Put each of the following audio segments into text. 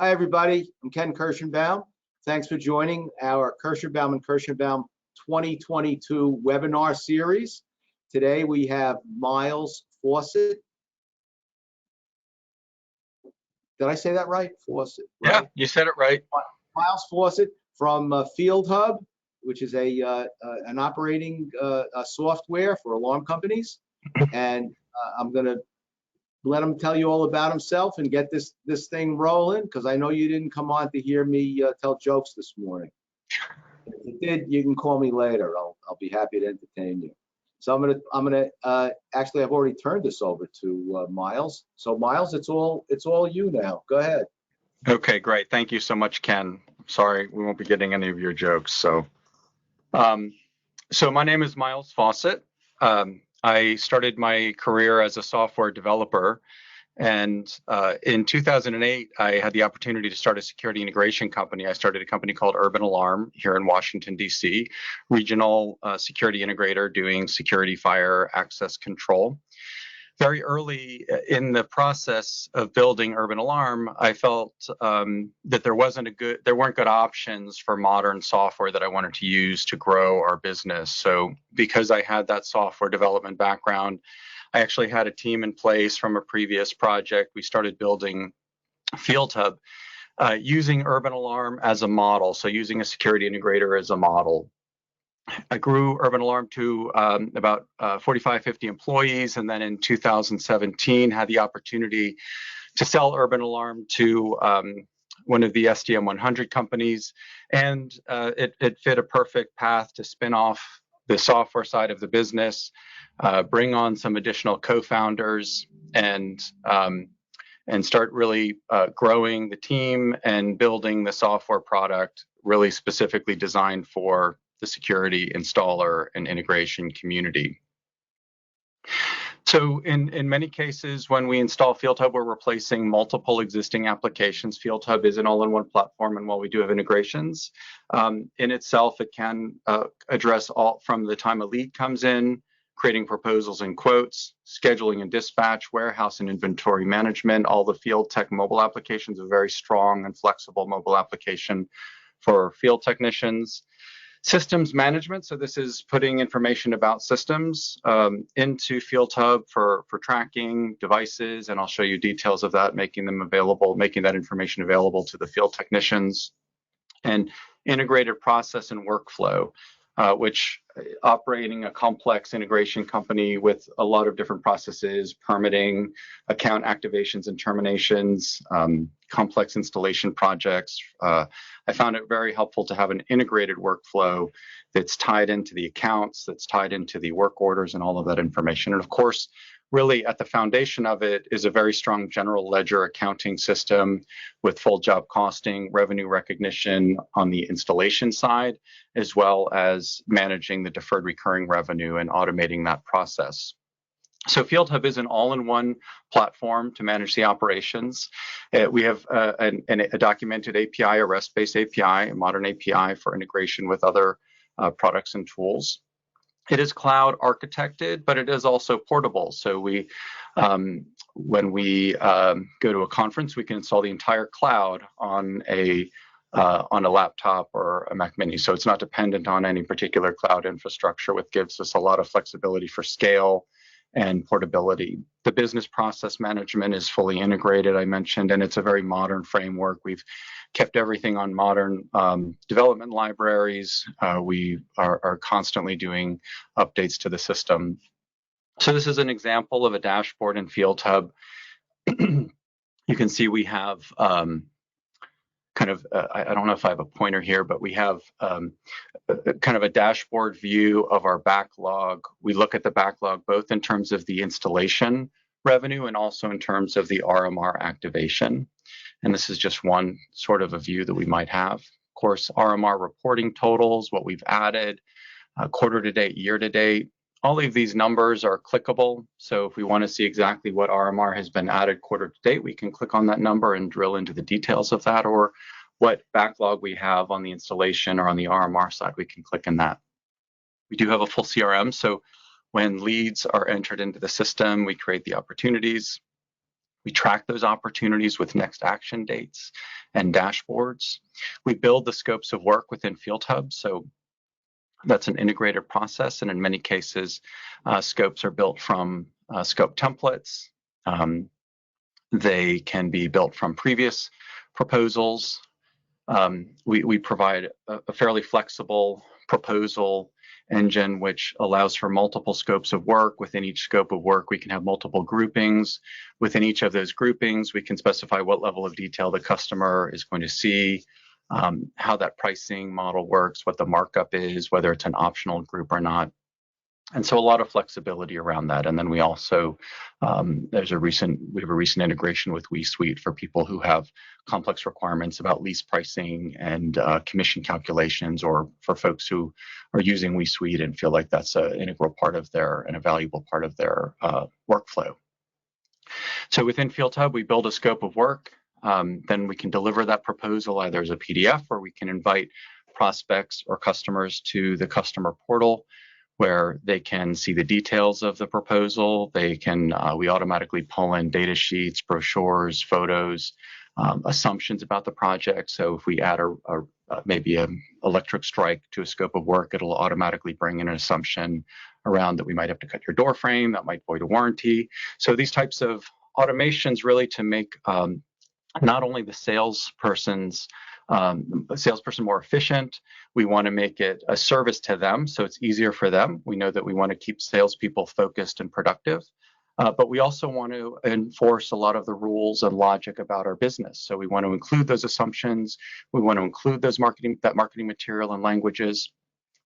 Hi, everybody. I'm Ken Kirschenbaum. Thanks for joining our Kirschenbaum and Kirschenbaum 2022 webinar series. Today we have Miles Fawcett. Did I say that right? Fawcett, right? Yeah, you said it right. Miles Fawcett from FieldHub, which is an operating software for alarm companies. And I'm going to let him tell you all about himself and get this thing rolling, because I know you didn't come on to hear me tell jokes this morning. If you did, you can call me later. I'll be happy to entertain you. So I'm gonna actually, I've already turned this over to Miles. So Miles, it's all you now. Go ahead. Okay, great. Thank you so much, Ken. Sorry, we won't be getting any of your jokes. So my name is Miles Fawcett. I started my career as a software developer, and in 2008, I had the opportunity to start a security integration company. I started a company called Urban Alarm here in Washington, D.C., regional security integrator doing security, fire, access control. Very early in the process of building Urban Alarm, I felt that there weren't good options for modern software that I wanted to use to grow our business. So because I had that software development background, I actually had a team in place from a previous project. We started building FieldHub using Urban Alarm as a model, so using a security integrator as a model. I grew Urban Alarm to about 45, 50 employees, and then in 2017 had the opportunity to sell Urban Alarm to one of the SDM 100 companies, and it fit a perfect path to spin off the software side of the business, bring on some additional co-founders, and start really growing the team and building the software product really specifically designed for the security installer and integration community. So in many cases, when we install FieldHub, we're replacing multiple existing applications. FieldHub is an all-in-one platform, and while we do have integrations, in itself, it can address all from the time a lead comes in, creating proposals and quotes, scheduling and dispatch, warehouse and inventory management. All the field tech mobile applications, a very strong and flexible mobile application for field technicians. Systems management, so this is putting information about systems into FieldHub for tracking devices, and I'll show you details of that, making that information available to the field technicians. And integrated process and workflow, which operating a complex integration company with a lot of different processes, permitting, account activations and terminations, complex installation projects. I found it very helpful to have an integrated workflow that's tied into the accounts, that's tied into the work orders and all of that information. And of course, really at the foundation of it is a very strong general ledger accounting system with full job costing, revenue recognition on the installation side, as well as managing the deferred recurring revenue and automating that process. So FieldHub is an all-in-one platform to manage the operations. We have a documented API, a REST-based API, a modern API for integration with other products and tools. It is cloud architected, but it is also portable. So when we go to a conference, we can install the entire cloud on a laptop or a Mac Mini. So it's not dependent on any particular cloud infrastructure, which gives us a lot of flexibility for scale and portability. The business process management is fully integrated, I mentioned, and it's a very modern framework. We've kept everything on modern development libraries. We are constantly doing updates to the system. So this is an example of a dashboard in FieldHub. You can see we have I don't know if I have a pointer here, but we have kind of a dashboard view of our backlog. We look at the backlog both in terms of the installation revenue and also in terms of the RMR activation. And this is just one sort of a view that we might have. Of course, RMR reporting totals, what we've added, quarter to date, year to date. All of these numbers are clickable. So if we want to see exactly what RMR has been added quarter to date, we can click on that number and drill into the details of that, or what backlog we have on the installation or on the RMR side, we can click in that. We do have a full CRM. So when leads are entered into the system, we create the opportunities. We track those opportunities with next action dates and dashboards. We build the scopes of work within FieldHub. So that's an integrated process. And in many cases, scopes are built from scope templates. They can be built from previous proposals. We provide a fairly flexible proposal engine, which allows for multiple scopes of work. Within each scope of work, we can have multiple groupings. Within each of those groupings, we can specify what level of detail the customer is going to see, how that pricing model works, what the markup is, whether it's an optional group or not. And so a lot of flexibility around that. And then we also, we have a recent integration with WeSuite for people who have complex requirements about lease pricing and commission calculations, or for folks who are using WeSuite and feel like that's an integral part of and a valuable part of their workflow. So within FieldHub, we build a scope of work. Then we can deliver that proposal either as a PDF, or we can invite prospects or customers to the customer portal, where they can see the details of the proposal. They can, we automatically pull in data sheets, brochures, photos, assumptions about the project. So if we add maybe an electric strike to a scope of work, it'll automatically bring in an assumption around that we might have to cut your door frame, that might void a warranty. So these types of automations really to make not only the salesperson more efficient. We want to make it a service to them, so it's easier for them. We know that we want to keep salespeople focused and productive, but we also want to enforce a lot of the rules and logic about our business. So we want to include those assumptions. We want to include those marketing material and languages.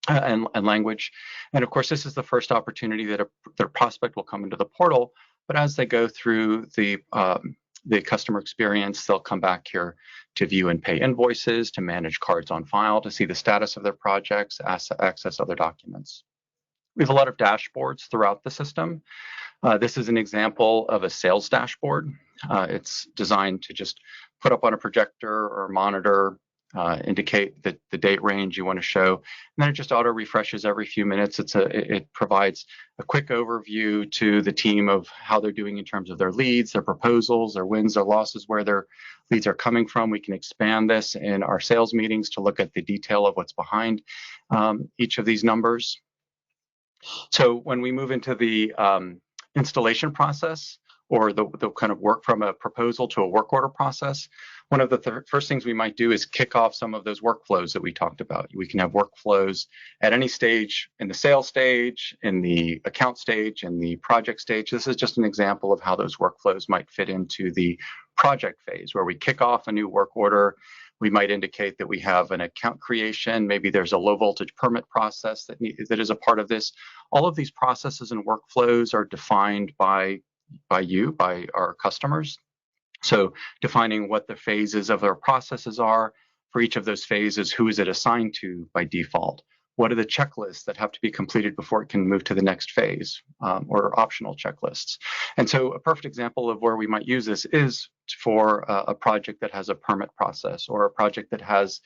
And language. And of course, this is the first opportunity that their prospect will come into the portal. But as they go through the customer experience, they'll come back here to view and pay invoices, to manage cards on file, to see the status of their projects, access other documents. We have a lot of dashboards throughout the system. This is an example of a sales dashboard. It's designed to just put up on a projector or monitor, indicate the date range you want to show, and then it just auto refreshes every few minutes. It provides a quick overview to the team of how they're doing in terms of their leads, their proposals, their wins, their losses, where their leads are coming from. We can expand this in our sales meetings to look at the detail of what's behind each of these numbers. So when we move into the installation process, or the kind of work from a proposal to a work order process, one of the first things we might do is kick off some of those workflows that we talked about. We can have workflows at any stage, in the sales stage, in the account stage, in the project stage. This is just an example of how those workflows might fit into the project phase, where we kick off a new work order. We might indicate that we have an account creation. Maybe there's a low voltage permit process that is a part of this. All of these processes and workflows are defined by our customers. So defining what the phases of their processes are for each of those phases, who is it assigned to by default? What are the checklists that have to be completed before it can move to the next phase, or optional checklists? And so a perfect example of where we might use this is for a project that has a permit process, or a project that has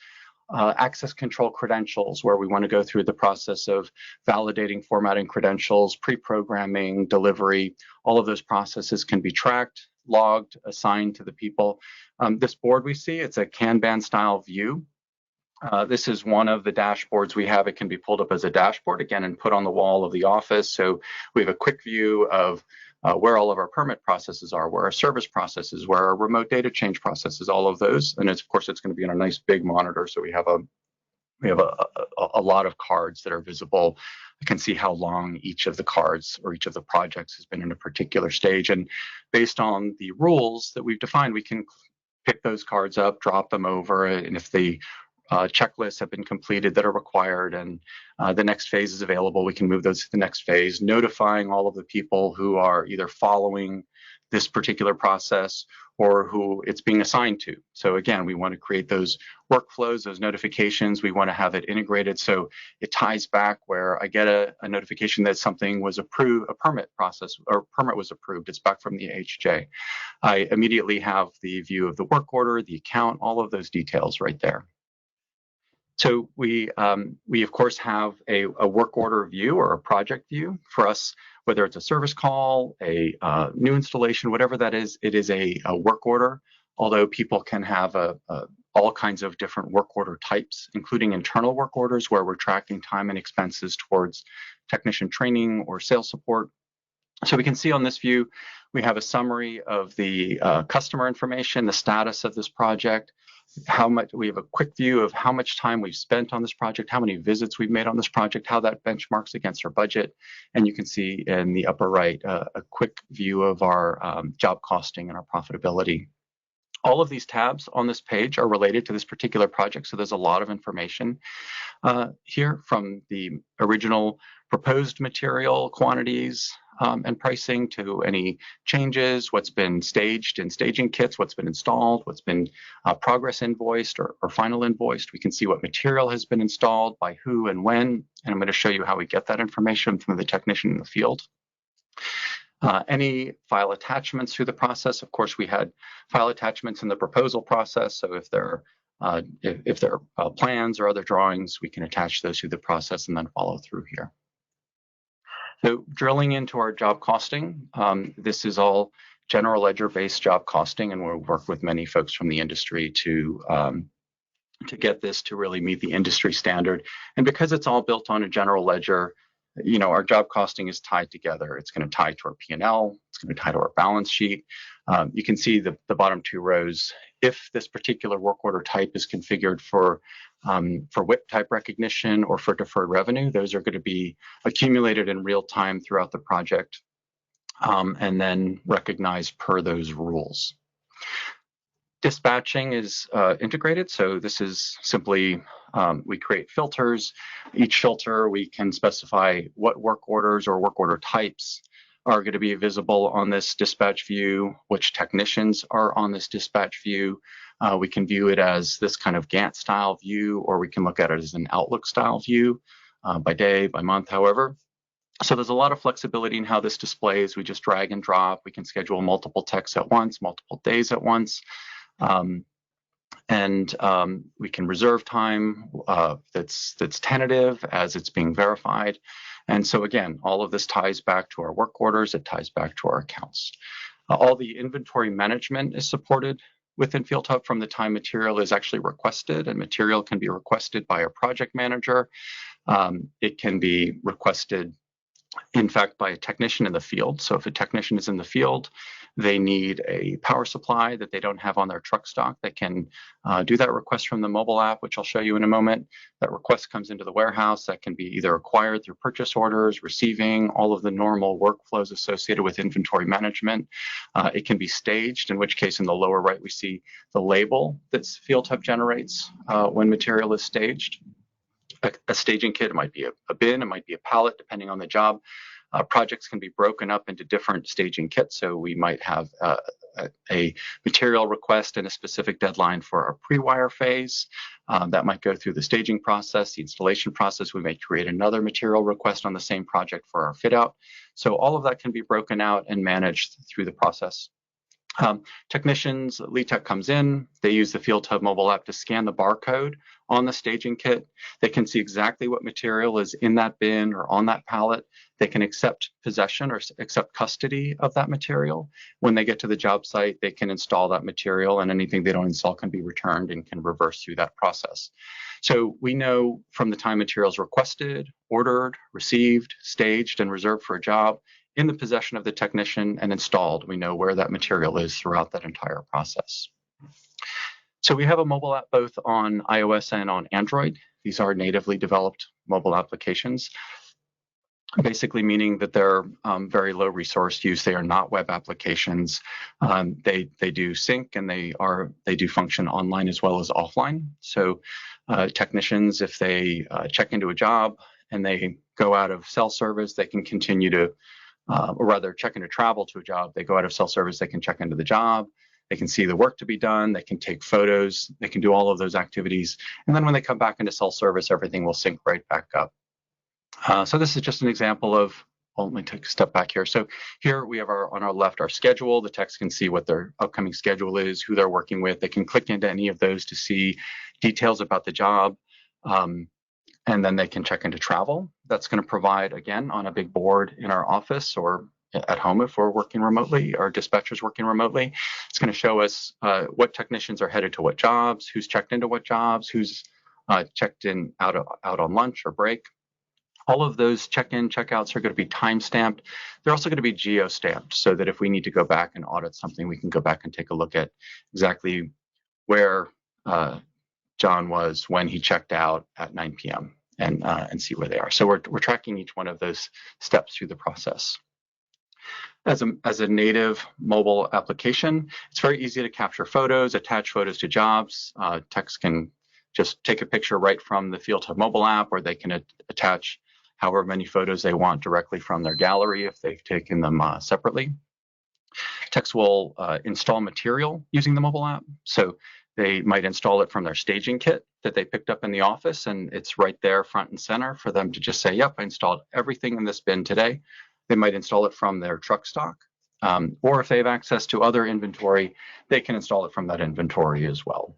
access control credentials, where we want to go through the process of validating, formatting credentials, pre-programming, delivery. All of those processes can be tracked, logged, assigned to the people. This board we see, it's a Kanban style view. This is one of the dashboards we have. It can be pulled up as a dashboard, again, and put on the wall of the office. So we have a quick view of where all of our permit processes are, where our service processes, where our remote data change processes, all of those. And of course, it's going to be on a nice big monitor. So we have a lot of cards that are visible. You can see how long each of the cards or each of the projects has been in a particular stage. And based on the rules that we've defined, we can pick those cards up, drop them over, and if the checklists have been completed that are required and the next phase is available, we can move those to the next phase, notifying all of the people who are either following this particular process or who it's being assigned to. So again, we want to create those workflows, those notifications. We want to have it integrated so it ties back where I get a notification that something was approved, a permit process or permit was approved. It's back from the AHJ. I immediately have the view of the work order, the account, all of those details right there. So we of course have a work order view or a project view. For us, whether it's a service call, a new installation, whatever that is, it is a work order. Although people can have all kinds of different work order types, including internal work orders where we're tracking time and expenses towards technician training or sales support. So we can see on this view, we have a summary of the customer information, the status of this project, we have a quick view of how much time we've spent on this project, how many visits we've made on this project, how that benchmarks against our budget. And you can see in the upper right, a quick view of our job costing and our profitability. All of these tabs on this page are related to this particular project. So there's a lot of information here, from the original proposed material quantities and pricing to any changes, what's been staged in staging kits, what's been installed, what's been progress invoiced or final invoiced. We can see what material has been installed by who and when, and I'm going to show you how we get that information from the technician in the field. Any file attachments through the process. Of course, we had file attachments in the proposal process. So if there are plans or other drawings, we can attach those through the process and then follow through here. So drilling into our job costing, this is all general ledger-based job costing, and we'll work with many folks from the industry to get this to really meet the industry standard. And because it's all built on a general ledger, our job costing is tied together. It's going to tie to our P&L. It's going to tie to our balance sheet. You can see the bottom two rows. If this particular work order type is configured for WIP type recognition or for deferred revenue, those are going to be accumulated in real time throughout the project and then recognized per those rules. Dispatching is integrated. So this is simply, we create filters. Each filter, we can specify what work orders or work order types are going to be visible on this dispatch view, which technicians are on this dispatch view. We can view it as this kind of Gantt style view, or we can look at it as an Outlook style view by day, by month, however. So there's a lot of flexibility in how this displays. We just drag and drop. We can schedule multiple techs at once, multiple days at once. And we can reserve time that's tentative as it's being verified. And so again, all of this ties back to our work orders. It ties back to our accounts. All the inventory management is supported within FieldHub from the time material is actually requested, and material can be requested by a project manager. It can be requested, in fact, by a technician in the field. So if a technician is in the field, they need a power supply that they don't have on their truck stock, they can do that request from the mobile app, which I'll show you in a moment. That request comes into the warehouse. That can be either acquired through purchase orders, receiving, all of the normal workflows associated with inventory management. It can be staged, in which case in the lower right, we see the label that FieldHub generates when material is staged. A staging kit, it might be a bin, it might be a pallet, depending on the job. Projects can be broken up into different staging kits. So we might have a material request and a specific deadline for our pre-wire phase. That might go through the staging process, the installation process. We may create another material request on the same project for our fit out. So all of that can be broken out and managed through the process. Technicians, lead tech comes in, they use the FieldHub mobile app to scan the barcode on the staging kit. They can see exactly what material is in that bin or on that pallet. They can accept possession or accept custody of that material. When they get to the job site, they can install that material, and anything they don't install can be returned and can reverse through that process. So we know from the time materials requested, ordered, received, staged, and reserved for a job, in the possession of the technician and installed, we know where that material is throughout that entire process. So we have a mobile app both on iOS and on Android. These are natively developed mobile applications, basically meaning that they're very low resource use. They are not web applications. They do sync, and they do function online as well as offline. So technicians, if they check into a job and they go out of cell service, they can continue to or rather check into travel to a job. They go out of cell service, they can check into the job, they can see the work to be done, they can take photos, they can do all of those activities. And then when they come back into cell service, everything will sync right back up. So this is just an example of, well, let me take a step back here. So here we have on our left, our schedule. The techs can see what their upcoming schedule is, who they're working with. They can click into any of those to see details about the job. And then they can check into travel. That's going to provide, again, on a big board in our office or at home if we're working remotely, or dispatchers working remotely. It's going to show us what technicians are headed to what jobs, who's checked into what jobs, who's checked in out on lunch or break. All of those check-in, check-outs are going to be time-stamped. They're also going to be geo-stamped so that if we need to go back and audit something, we can go back and take a look at exactly where John was when he checked out at 9 p.m. and see where they are. So we're tracking each one of those steps through the process. As a native mobile application, it's very easy to capture photos, attach photos to jobs. Techs can just take a picture right from the FieldHub mobile app, or they can attach however many photos they want directly from their gallery if they've taken them separately. Techs will install material using the mobile app. So they might install it from their staging kit that they picked up in the office, and it's right there front and center for them to just say, yep, I installed everything in this bin today. They might install it from their truck stock, or if they have access to other inventory, they can install it from that inventory as well.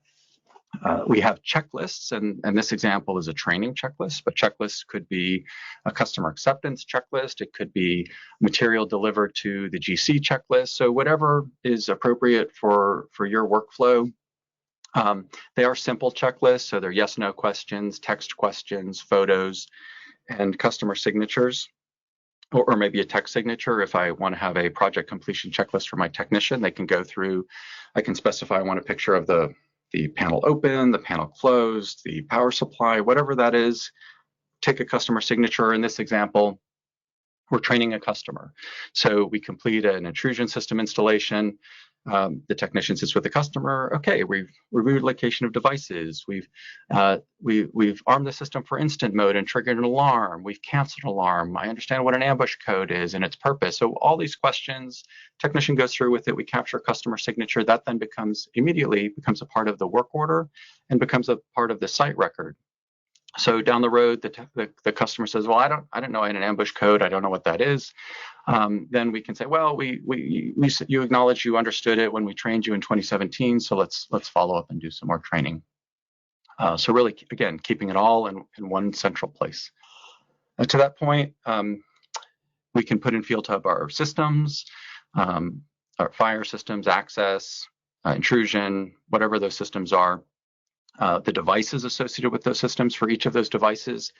We have checklists, and this example is a training checklist, but checklists could be a customer acceptance checklist. It could be material delivered to the GC checklist. So whatever is appropriate for your workflow. They are simple checklists, so they're yes, no questions, text questions, photos, and customer signatures, or maybe a text signature. If I want to have a project completion checklist for my technician, they can go through, I can specify I want a picture of the panel open, the panel closed, the power supply, whatever that is, take a customer signature. In this example, we're training a customer. So we complete an intrusion system installation. The technician sits with the customer. Okay, we've reviewed location of devices. We've armed the system for instant mode and triggered an alarm. We've canceled an alarm. I understand what an ambush code is and its purpose. So all these questions, technician goes through with it. We capture customer signature. That then immediately becomes a part of the work order and becomes a part of the site record. So down the road, the customer says, well, I don't know an ambush code. I don't know what that is. Then we can say, well, you acknowledge you understood it when we trained you in 2017. So let's follow up and do some more training. So really, again, keeping it all in one central place. To that point, we can put in FieldHub our systems, our fire systems, access, intrusion, whatever those systems are. The devices associated with those systems for each of those devices,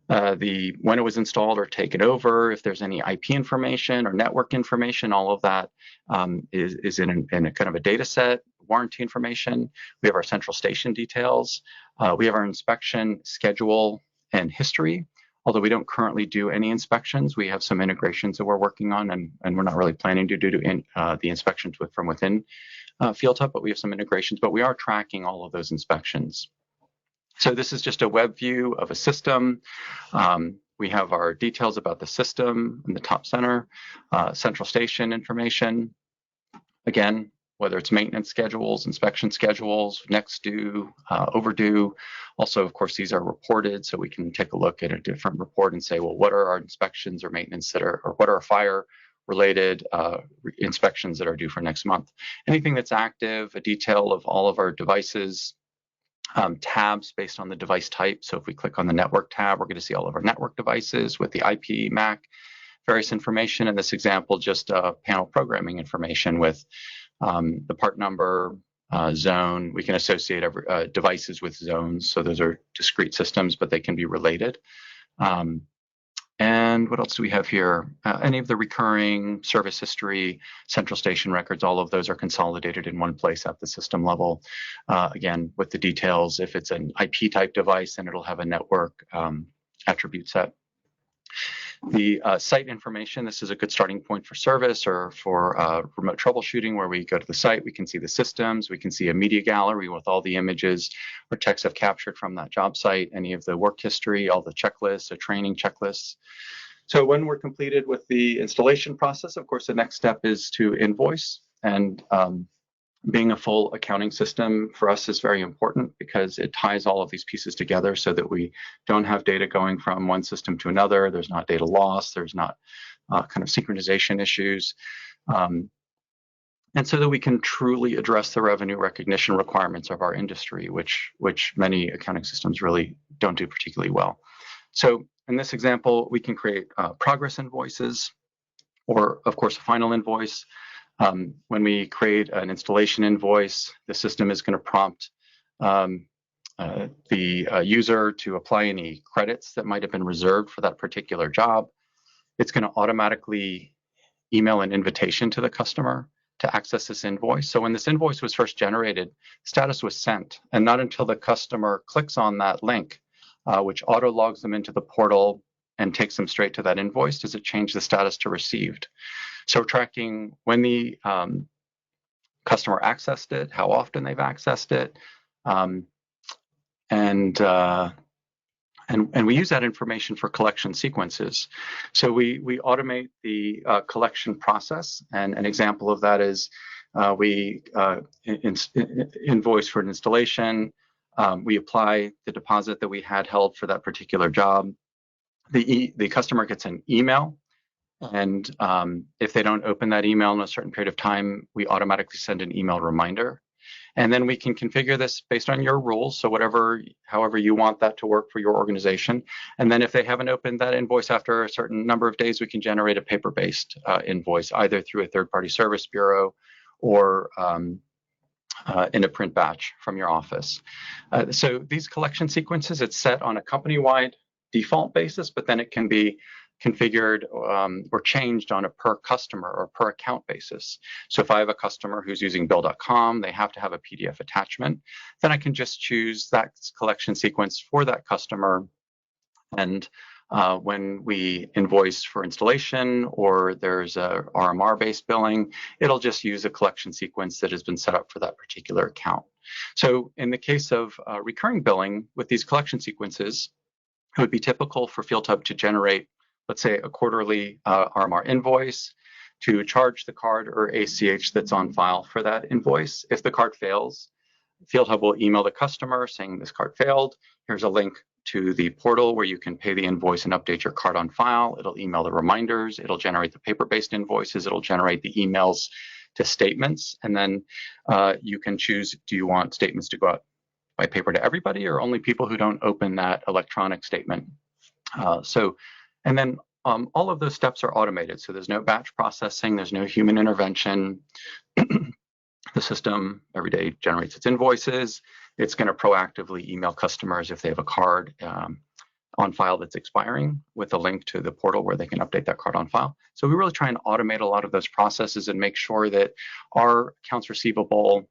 when it was installed or taken over, if there's any IP information or network information, all of that is in a kind of a data set, warranty information. We have our central station details. We have our inspection schedule and history. Although we don't currently do any inspections, we have some integrations that we're working on, and we're not really planning to do the inspections from within FieldHub, but we have some integrations, but we are tracking all of those inspections. So this is just a web view of a system. We have our details about the system in the top center, central station information. Again, whether it's maintenance schedules, inspection schedules, next due, overdue. Also, of course, these are reported, so we can take a look at a different report and say, well, what are our inspections or maintenance or what are our fire related inspections that are due for next month. Anything that's active, a detail of all of our devices, tabs based on the device type. So if we click on the network tab, we're going to see all of our network devices with the IP, MAC, various information. In this example, just panel programming information with the part number, zone. We can associate devices with zones. So those are discrete systems, but they can be related. And what else do we have here? Any of the recurring service history, central station records, all of those are consolidated in one place at the system level. Again, with the details, if it's an IP type device, then it'll have a network attribute set. The site information, this is a good starting point for service or for remote troubleshooting, where we go to the site, we can see the systems, we can see a media gallery with all the images or techs have captured from that job site, any of the work history, all the checklists, the training checklists. So when we're completed with the installation process, of course, the next step is to invoice. And being a full accounting system for us is very important because it ties all of these pieces together so that we don't have data going from one system to another. There's not data loss. There's not kind of synchronization issues. and so that we can truly address the revenue recognition requirements of our industry, which many accounting systems really don't do particularly well. So in this example, we can create progress invoices, or of course a final invoice. When we create an installation invoice, the system is going to prompt the user to apply any credits that might have been reserved for that particular job. It's going to automatically email an invitation to the customer to access this invoice. So when this invoice was first generated, status was sent, and not until the customer clicks on that link, which auto logs them into the portal and takes them straight to that invoice, does it change the status to received. So we're tracking when the customer accessed it, how often they've accessed it, and we use that information for collection sequences. So we automate the collection process, and an example of that is we invoice for an installation. We apply the deposit that we had held for that particular job. The customer gets an email, and if they don't open that email in a certain period of time, we automatically send an email reminder. And then we can configure this based on your rules, so however you want that to work for your organization. And then if they haven't opened that invoice after a certain number of days, we can generate a paper-based invoice, either through a third-party service bureau or in a print batch from your office. So these collection sequences, it's set on a company-wide default basis, but then it can be configured or changed on a per customer or per account basis. So if I have a customer who's using bill.com, they have to have a PDF attachment, then I can just choose that collection sequence for that customer. And when we invoice for installation or there's a RMR-based billing, it'll just use a collection sequence that has been set up for that particular account. So in the case of recurring billing with these collection sequences, it would be typical for FieldHub to generate, let's say, a quarterly RMR invoice, to charge the card or ACH that's on file for that invoice. If the card fails, FieldHub will email the customer saying this card failed. Here's a link to the portal where you can pay the invoice and update your card on file. It'll email the reminders. It'll generate the paper-based invoices. It'll generate the emails to statements. And then you can choose, do you want statements to go out by paper to everybody or only people who don't open that electronic statement? And then all of those steps are automated. So there's no batch processing. There's no human intervention. The system every day generates its invoices. It's going to proactively email customers if they have a card on file that's expiring with a link to the portal where they can update that card on file. So we really try and automate a lot of those processes and make sure that our accounts receivable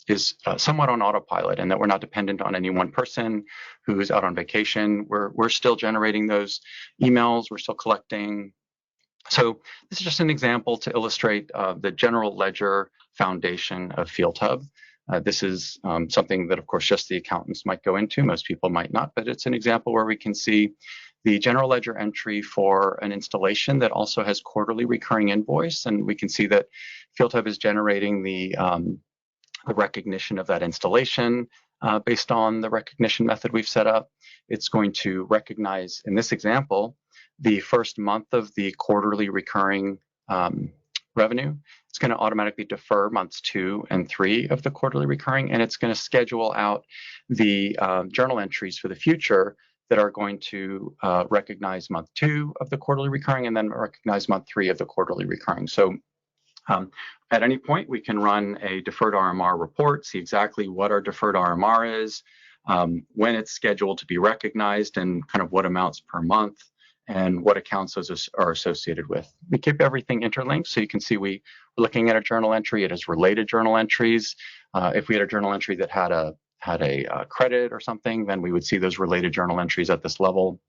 is somewhat on autopilot and that we're not dependent on any one person who's out on vacation. We're still generating those emails. We're still collecting. So this is just an example to illustrate the general ledger foundation of FieldHub. This is something that, of course, just the accountants might go into. Most people might not, but it's an example where we can see the general ledger entry for an installation that also has quarterly recurring invoice. And we can see that FieldHub is generating the recognition of that installation based on the recognition method we've set up. It's going to recognize, in this example, the first month of the quarterly recurring revenue. It's going to automatically defer months 2 and 3 of the quarterly recurring, and it's going to schedule out the journal entries for the future that are going to recognize month 2 of the quarterly recurring and then recognize month 3 of the quarterly recurring. So at any point, we can run a deferred RMR report, see exactly what our deferred RMR is, when it's scheduled to be recognized, and kind of what amounts per month, and what accounts those are associated with. We keep everything interlinked, so you can see we're looking at a journal entry. It has related journal entries. If we had a journal entry that had a credit or something, then we would see those related journal entries at this level.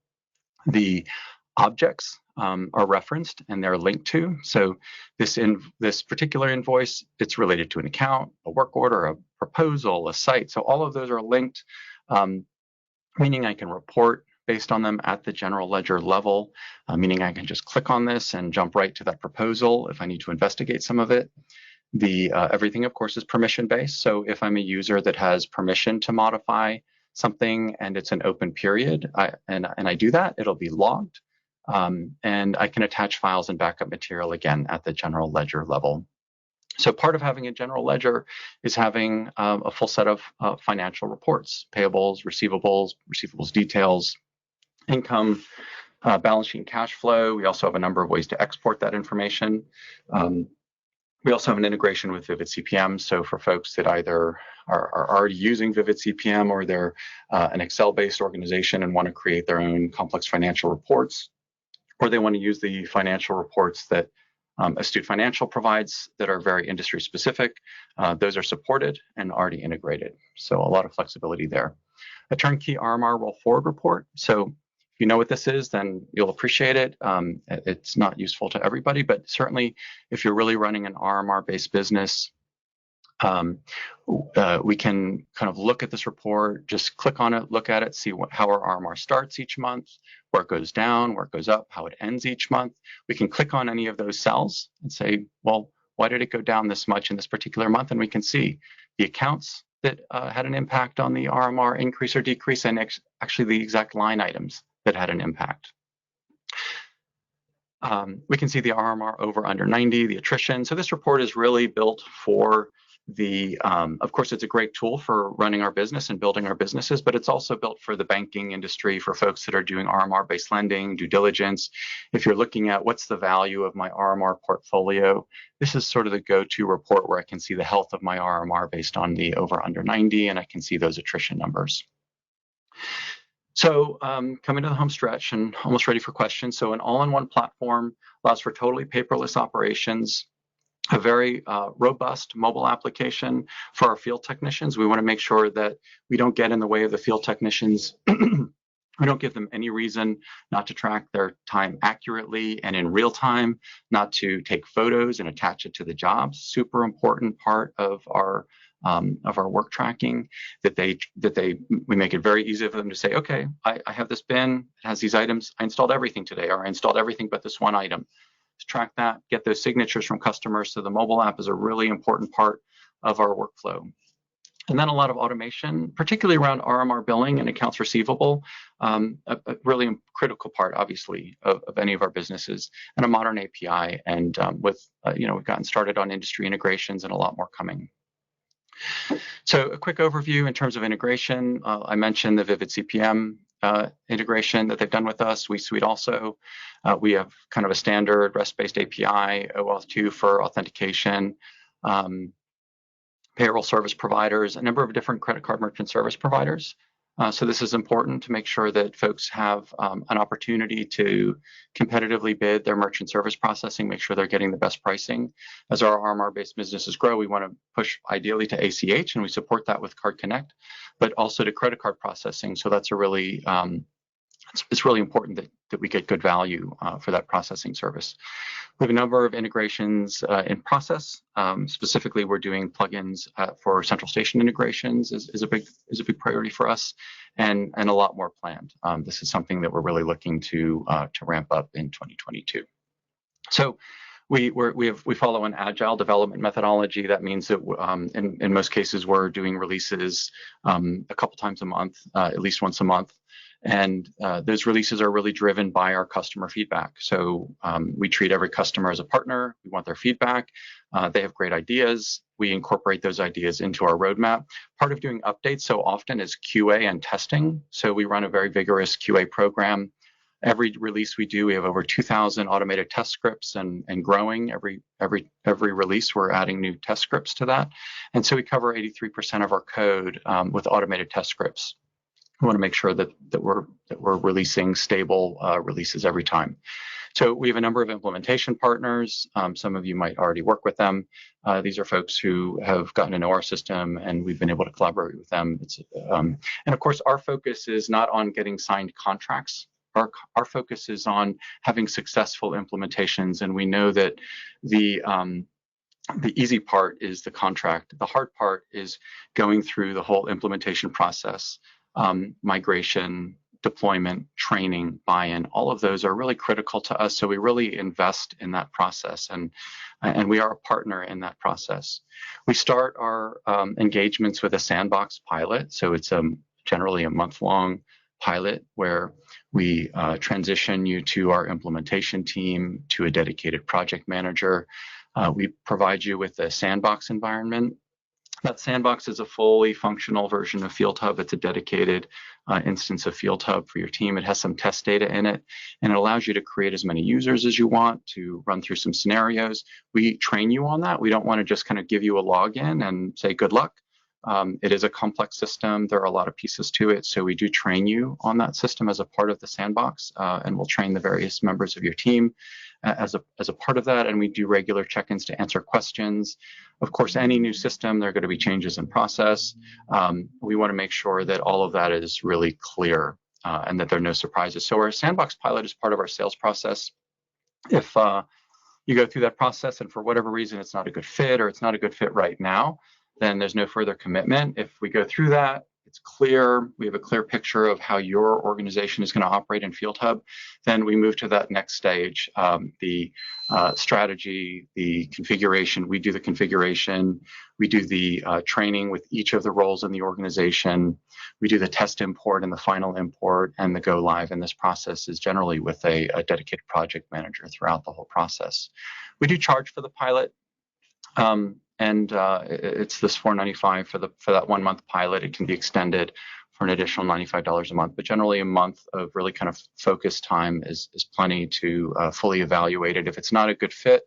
The objects are referenced and they're linked to. So this particular invoice, it's related to an account, a work order, a proposal, a site. So all of those are linked, meaning I can report based on them at the general ledger level, meaning I can just click on this and jump right to that proposal if I need to investigate some of it. Everything, of course, is permission-based. So if I'm a user that has permission to modify something and it's an open period, and I do that, it'll be logged. And I can attach files and backup material again at the general ledger level. So part of having a general ledger is having a full set of financial reports, payables, receivables details, income, balance sheet and cash flow. We also have a number of ways to export that information. We also have an integration with Vivid CPM. So for folks that either are already using Vivid CPM or they're an Excel-based organization and want to create their own complex financial reports, or they want to use the financial reports that Astute Financial provides that are very industry specific, those are supported and already integrated. So a lot of flexibility there. A turnkey RMR roll forward report. So if you know what this is, then you'll appreciate it. It's not useful to everybody, but certainly if you're really running an RMR-based business, we can kind of look at this report, just click on it, look at it, see how our RMR starts each month, where it goes down, where it goes up, how it ends each month. We can click on any of those cells and say, well, why did it go down this much in this particular month? And we can see the accounts that had an impact on the RMR increase or decrease, and actually the exact line items that had an impact. We can see the RMR over under 90, the attrition. So this report is really built for the, of course, it's a great tool for running our business and building our businesses, but it's also built for the banking industry, for folks that are doing RMR-based lending, due diligence. If you're looking at what's the value of my RMR portfolio, this is sort of the go-to report where I can see the health of my RMR based on the over under 90, and I can see those attrition numbers. So coming to the home stretch and almost ready for questions. So an all-in-one platform allows for totally paperless operations, a very robust mobile application for our field technicians. We want to make sure that we don't get in the way of the field technicians. We don't give them any reason not to track their time accurately and in real time, not to take photos and attach it to the jobs. Super important part of our work tracking, we make it very easy for them to say, okay, I have this bin, it has these items, I installed everything today, or I installed everything but this one item. Just track that, get those signatures from customers. So the mobile app is a really important part of our workflow. And then a lot of automation, particularly around RMR billing and accounts receivable, a really critical part, obviously, of any of our businesses, and a modern API. And we've gotten started on industry integrations and a lot more coming. So a quick overview in terms of integration. I mentioned the Vivid CPM integration that they've done with us. WeSuite also. We have kind of a standard REST-based API, OAuth2 for authentication, payroll service providers, a number of different credit card merchant service providers. So this is important to make sure that folks have an opportunity to competitively bid their merchant service processing, make sure they're getting the best pricing. As our RMR-based businesses grow, we want to push ideally to ACH, and we support that with Card Connect, but also to credit card processing. So that's a really, it's really important that we get good value for that processing service. We have a number of integrations in process. Specifically, we're doing plugins for central station integrations is a big priority for us, and a lot more planned. This is something that we're really looking to ramp up in 2022. So we follow an Agile Development methodology. That means that in most cases we're doing releases a couple times a month, at least once a month. And those releases are really driven by our customer feedback. So we treat every customer as a partner. We want their feedback. They have great ideas. We incorporate those ideas into our roadmap. Part of doing updates so often is QA and testing. So we run a very vigorous QA program. Every release we do, we have over 2,000 automated test scripts and growing. Every release, we're adding new test scripts to that. And so we cover 83% of our code with automated test scripts. We want to make sure that we're releasing stable releases every time. So we have a number of implementation partners. Some of you might already work with them. These are folks who have gotten to know our system, and we've been able to collaborate with them. And of course, our focus is not on getting signed contracts. Our focus is on having successful implementations, and we know that the easy part is the contract. The hard part is going through the whole implementation process. Migration, deployment, training, buy-in, all of those are really critical to us. So we really invest in that process, and we are a partner in that process. We start our engagements with a Sandbox Pilot. So it's generally a month-long pilot where we transition you to our implementation team, to a dedicated project manager. We provide you with a Sandbox environment. That Sandbox is a fully functional version of FieldHub. It's a dedicated instance of FieldHub for your team. It has some test data in it, and it allows you to create as many users as you want, to run through some scenarios. We train you on that. We don't want to just kind of give you a login and say good luck. It is a complex system. There are a lot of pieces to it, so we do train you on that system as a part of the Sandbox, and we'll train the various members of your team as a part of that, and we do regular check-ins to answer questions. Of course, any new system, there are going to be changes in process. We want to make sure that all of that is really clear and that there are no surprises. So our Sandbox Pilot is part of our sales process. If you go through that process and for whatever reason it's not a good fit or it's not a good fit right now, then there's no further commitment. If we go through that, it's clear, we have a clear picture of how your organization is going to operate in FieldHub, then we move to that next stage, the strategy, the configuration. We do the configuration, we do the training with each of the roles in the organization, we do the test import and the final import, and the go live. And this process is generally with a dedicated project manager throughout the whole process. We do charge for the pilot. And it's this $495 for that 1 month pilot. It can be extended for an additional $95 a month, but generally a month of really kind of focused time is plenty to fully evaluate it. If it's not a good fit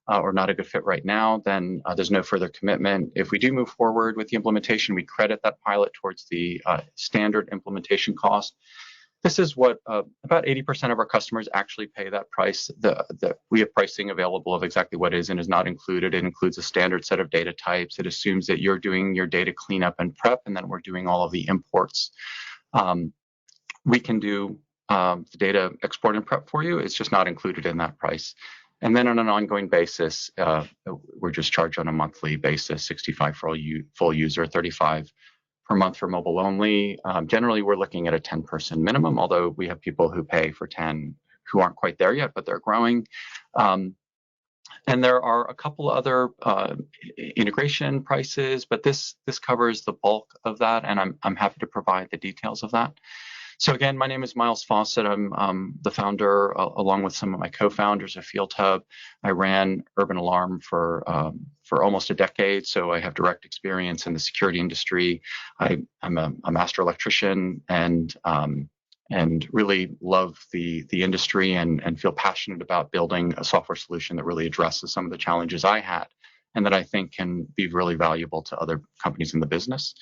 or not a good fit right now, then there's no further commitment. If we do move forward with the implementation, we credit that pilot towards the standard implementation cost. This is what about 80% of our customers actually pay that price. We have pricing available of exactly what is and is not included. It includes a standard set of data types. It assumes that you're doing your data cleanup and prep, and then we're doing all of the imports. We can do the data export and prep for you. It's just not included in that price. And then on an ongoing basis, we're just charged on a monthly basis, $65 for full user, $35 per month for mobile only. Generally, we're looking at a 10-person minimum, although we have people who pay for 10 who aren't quite there yet, but they're growing. And there are a couple other integration prices, but this covers the bulk of that, and I'm happy to provide the details of that. So again, my name is Miles Fawcett. I'm the founder, along with some of my co-founders of FieldHub. I ran Urban Alarm for almost a decade, so I have direct experience in the security industry. I'm a master electrician and really love the industry and feel passionate about building a software solution that really addresses some of the challenges I had and that I think can be really valuable to other companies in the business.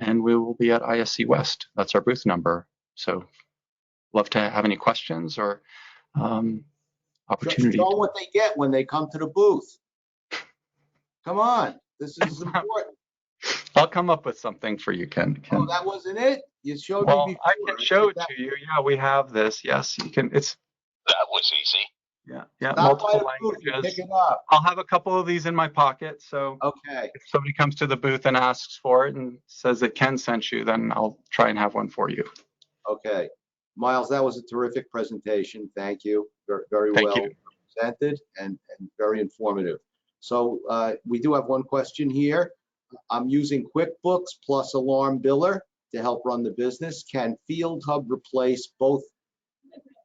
And we will be at ISC West. That's our booth number. So love to have any questions or opportunity. Show what they get when they come to the booth. Come on, this is important. I'll come up with something for you, Ken. Oh, that wasn't it? You showed me before. I can show it to you. Yeah, we have this. Yes, you can. That was easy. Yeah, multiple languages. Pick it up. I'll have a couple of these in my pocket. So okay, if somebody comes to the booth and asks for it and says that Ken sent you, then I'll try and have one for you. Okay, Miles, that was a terrific presentation. Thank you. Very Thank well you. presented and very informative. So we do have one question here. I'm using QuickBooks plus Alarm Biller to help run the business. Can FieldHub replace both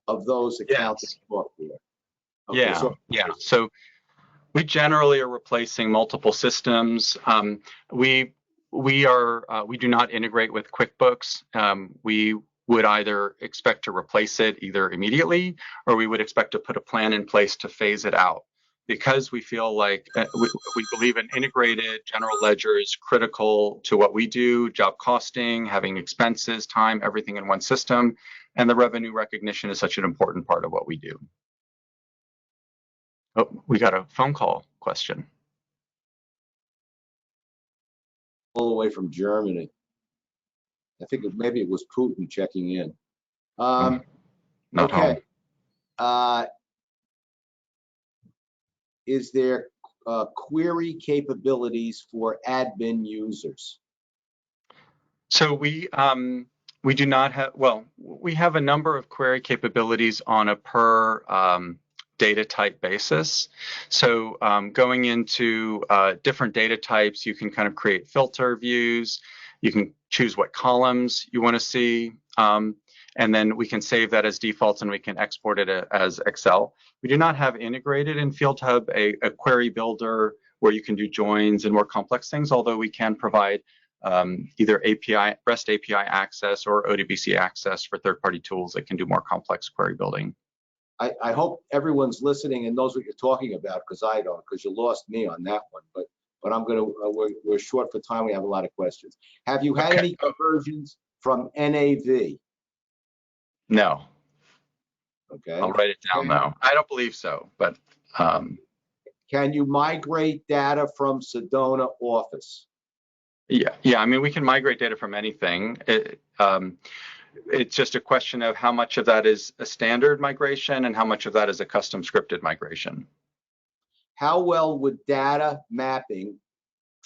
of those accounting software? Okay, So we generally are replacing multiple systems. We do not integrate with QuickBooks. We would either expect to replace it either immediately, or we would expect to put a plan in place to phase it out, because we feel like we believe an integrated general ledger is critical to what we do, job costing, having expenses, time, everything in one system, and the revenue recognition is such an important part of what we do. Oh, we got a phone call question. All the way from Germany. I think maybe it was Putin checking in. Okay. Is there query capabilities for admin users? So we do not have, we have a number of query capabilities on a per data type basis. So going into different data types, you can kind of create filter views. You can choose what columns you want to see. and then we can save that as defaults and we can export it as Excel. We do not have integrated in FieldHub a query builder where you can do joins and more complex things, although we can provide either REST API access or ODBC access for third-party tools that can do more complex query building. I hope everyone's listening and knows what you're talking about, because I don't, because you lost me on that one. But I'm gonna, we're short for time. We have a lot of questions. Have you had any conversions from NAV? No. Okay. I'll write it down though. I don't believe so, but. Can you migrate data from Sedona Office? Yeah. I mean, we can migrate data from anything. It's just a question of how much of that is a standard migration and how much of that is a custom scripted migration. How well would data mapping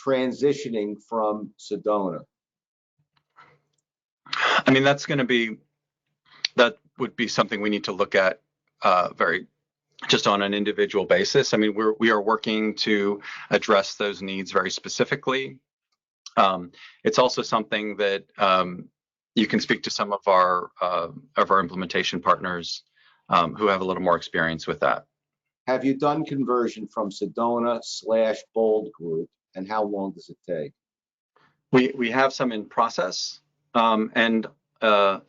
transitioning from Sedona? I mean, that would be something we need to look at just on an individual basis. I mean, we are working to address those needs very specifically. It's also something that you can speak to some of our implementation partners who have a little more experience with that. Have you done conversion from Sedona/Bold Group, and how long does it take? We have some in process, and I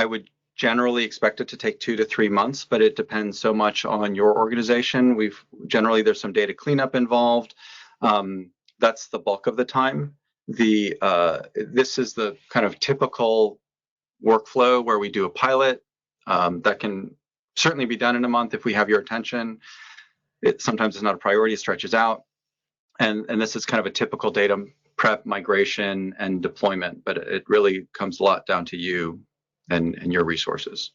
would generally expect it to take 2 to 3 months, but it depends so much on your organization. There's some data cleanup involved. That's the bulk of the time. This is the kind of typical workflow where we do a pilot that can certainly be done in a month if we have your attention. Sometimes it's not a priority, it stretches out. And this is kind of a typical data prep, migration, and deployment, but it really comes a lot down to you and your resources.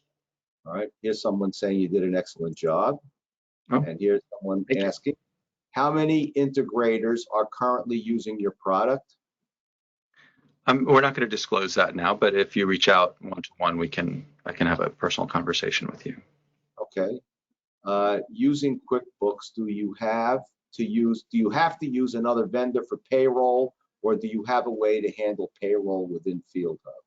All right, here's someone saying you did an excellent job. Oh. And here's someone asking, how many integrators are currently using your product? We're not going to disclose that now, but if you reach out one-to-one, I can have a personal conversation with you. Okay. Using QuickBooks, do you have to use another vendor for payroll, or do you have a way to handle payroll within FieldHub?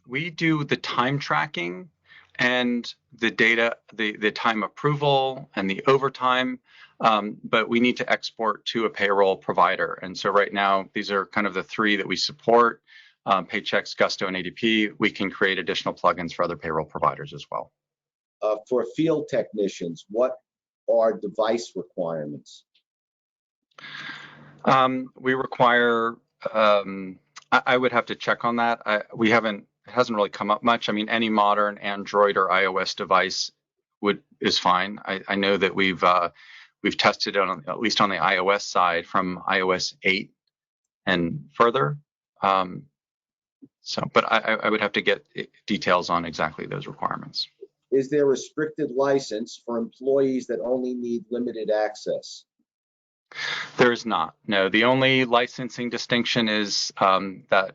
We do the time tracking and the data, the time approval and the overtime, but we need to export to a payroll provider. And so right now, these are kind of the 3 that we support, Paychex, Gusto, and ADP. We can create additional plugins for other payroll providers as well. For field technicians, what are device requirements? We require, I would have to check on that. It hasn't really come up much. I mean, any modern Android or iOS device is fine. I know that we've tested it at least on the iOS side from iOS 8 and further. But I would have to get details on exactly those requirements. Is there a restricted license for employees that only need limited access? There is not. No, the only licensing distinction is that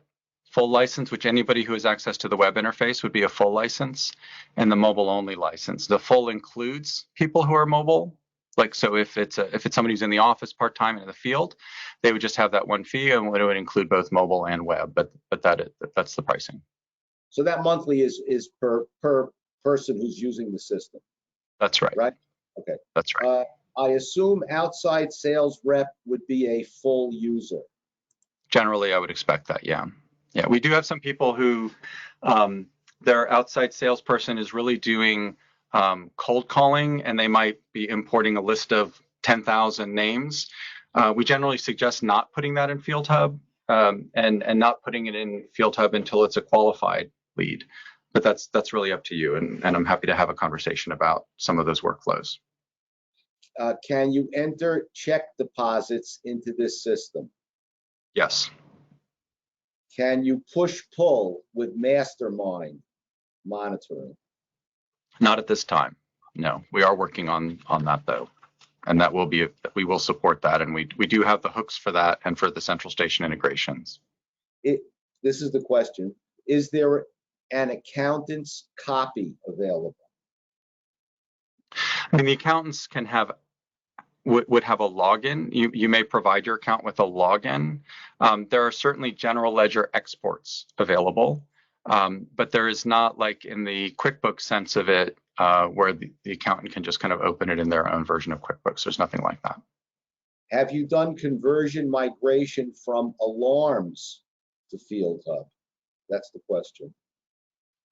full license, which anybody who has access to the web interface would be a full license, and the mobile only license. The full includes people who are mobile. Like, so if it's somebody who's in the office part-time in the field, they would just have that one fee, and it would include both mobile and web, but that's the pricing. So that monthly is per person who's using the system. That's right. Right? Okay. That's right. I assume outside sales rep would be a full user. Generally, I would expect that, yeah. Yeah, we do have some people who their outside salesperson is really doing cold calling, and they might be importing a list of 10,000 names. We generally suggest not putting that in FieldHub and not putting it in FieldHub until it's a qualified lead. But that's really up to you, and I'm happy to have a conversation about some of those workflows. Can you enter check deposits into this system? Yes. Can you push-pull with mastermind monitoring? Not at this time. No, we are working on that though, and we will support that, and we do have the hooks for that and for the central station integrations. This is the question: is there an accountant's copy available? I mean, the accountants would have a login. You may provide your account with a login. There are certainly general ledger exports available. But there is not, like in the QuickBooks sense of it, where the accountant can just kind of open it in their own version of QuickBooks. There's nothing like that. Have you done conversion migration from alarms to FieldHub? That's the question.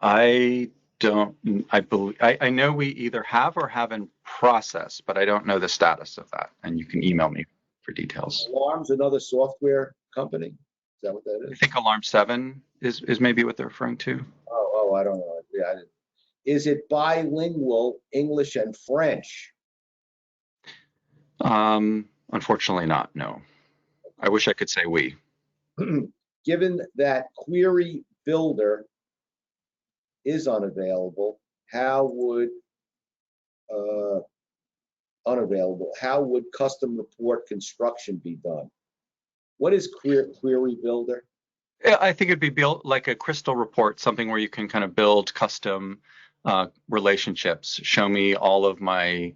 I don't, I know we either have or have in process, but I don't know the status of that. And you can email me for details. Alarms, another software company? Is that what that I is? think Alarm 7 is maybe what they're referring to. Oh, I don't know. Yeah, I didn't. Is it bilingual, English and French? Unfortunately not, no. I wish I could say we. Given that Query Builder is unavailable, how would custom report construction be done? What is Query Builder? I think it'd be built like a crystal report, something where you can kind of build custom relationships. Show me all of my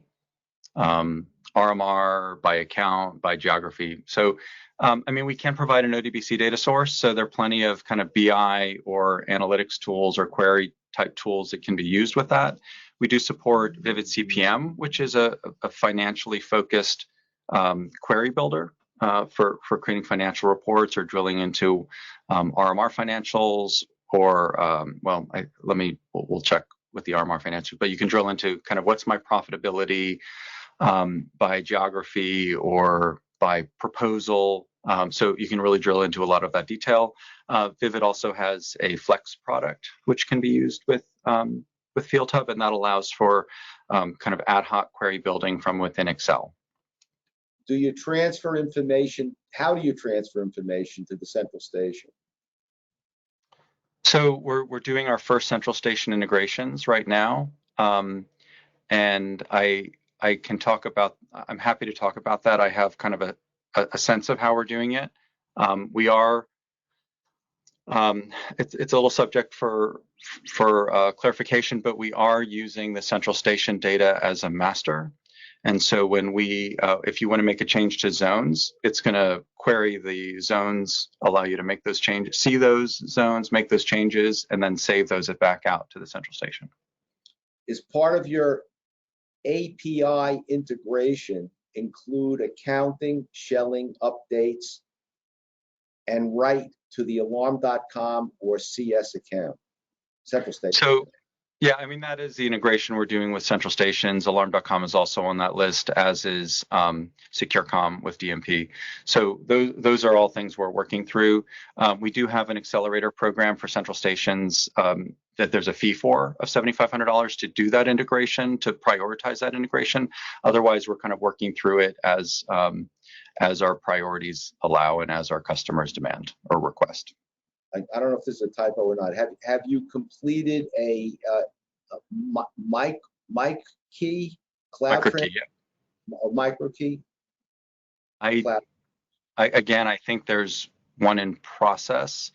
RMR by account, by geography. So, I mean, we can provide an ODBC data source. So there are plenty of kind of BI or analytics tools or query type tools that can be used with that. We do support Vivid CPM, which is a financially focused query builder for creating financial reports or drilling into RMR financials, or we'll check with the RMR financials, but you can drill into kind of what's my profitability by geography or by proposal. So you can really drill into a lot of that detail. Vivid also has a Flex product, which can be used with FieldHub, and that allows for kind of ad hoc query building from within Excel. Do you transfer information? How do you transfer information to the central station? So we're doing our first central station integrations right now, and I can talk about. I'm happy to talk about that. I have kind of a sense of how we're doing it. We are. It's a little subject for clarification, but we are using the central station data as a master. And so when if you want to make a change to zones, it's going to query the zones, allow you to make those changes, see those zones, make those changes, and then save those back out to the central station. Is part of your API integration include accounting, shelling, updates, and write to the alarm.com or CS account, central station? So, yeah, I mean, that is the integration we're doing with central stations. Alarm.com is also on that list, as is SecureCom with DMP. So those are all things we're working through. We do have an accelerator program for central stations that there's a fee for of $7,500 to do that integration, to prioritize that integration. Otherwise, we're kind of working through it as our priorities allow and as our customers demand or request. I don't know if this is a typo or not. Have you completed a mic key cloud MicroKey, yeah. A MicroKey? I think there's one in process,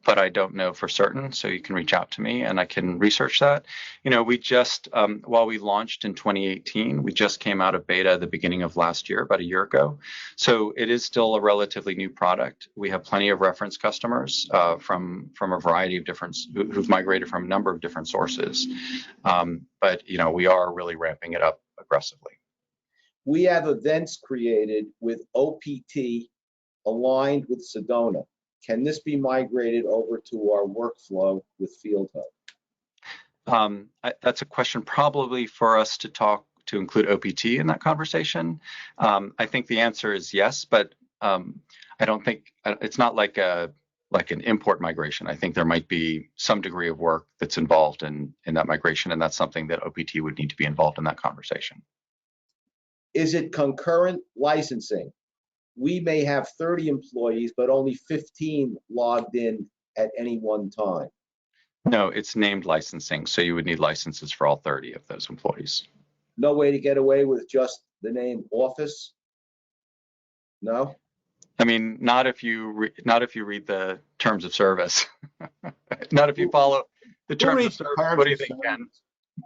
but I don't know for certain. So you can reach out to me and I can research that. You know, we just, while we launched in 2018, we just came out of beta at the beginning of last year, about a year ago. So it is still a relatively new product. We have plenty of reference customers from a variety of different, who've migrated from a number of different sources. But, you know, we are really ramping it up aggressively. We have events created with OPT aligned with Sedona. Can this be migrated over to our workflow with FieldHub? That's a question probably for us to include OPT in that conversation. I think the answer is yes, but I don't think it's not like an import migration. I think there might be some degree of work that's involved in that migration, and that's something that OPT would need to be involved in that conversation. Is it concurrent licensing? We may have 30 employees, but only 15 logged in at any one time. No, it's named licensing, so you would need licenses for all 30 of those employees. No way to get away with just the name Office? No? I mean, not if you read the terms of service. Not if you follow the terms of service. What do you think, Ken?